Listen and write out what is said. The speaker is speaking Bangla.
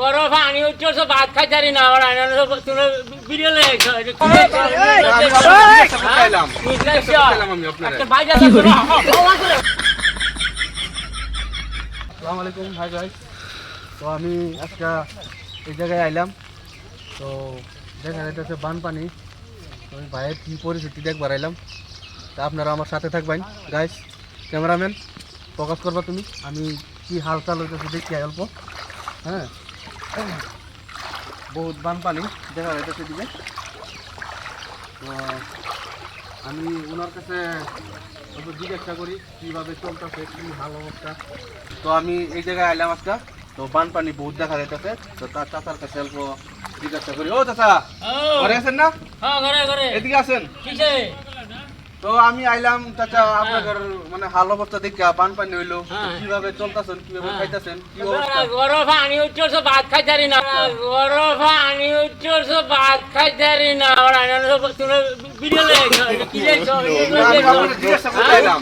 গরম পানি উঠছে ভাত খাইতারি না ওরা তুমি ভিডিও লেখছো আসসালামু আলাইকুম হাই গাইস। তো আমি আজকে এই জায়গায় আইলাম, তো দেখা যাইতেছে বানপানি। তো আমি ভাইয়ের কী পরিস্থিতি দেখবার আইলাম, তা আপনারা আমার সাথে থাকবেন গাইস। ক্যামেরাম্যান ফোকাস করবা তুমি, আমি কি হাল চাল হইতেছে দেখি অল্প। হ্যাঁ, বহুত বানপানি দেখা যাইতেছে দিকে। তো আমি ওনার কাছে জিজ্ঞাসা করি কীভাবে চলতেছে, কী হাল অবস্থা। তো আমি এই জায়গায় আইলাম আজকে, তো বানপানি বহুত দেখা যাইতেছে। তো তার চাচার কাছে অল্প জিজ্ঞাসা করি। ও চাচা, ঘরে আছেন না? এদিকে আছেন। তো আমি আইলাম চাচা, আপনাদের মানে হাল অবস্থা দেখা বানপানি হইলো, কিভাবে চলতেছেন, কিভাবে খাইতেছেন, কি অবস্থা? গরম পানি উঠছে ভাত খাইতারি না, গরম পানি উঠছে ভাত খাইতারি না ওরা তুমি ভিডিও লেখছো কি লেখছো আমি আপনাদের জিজ্ঞাসা করতে আইলাম।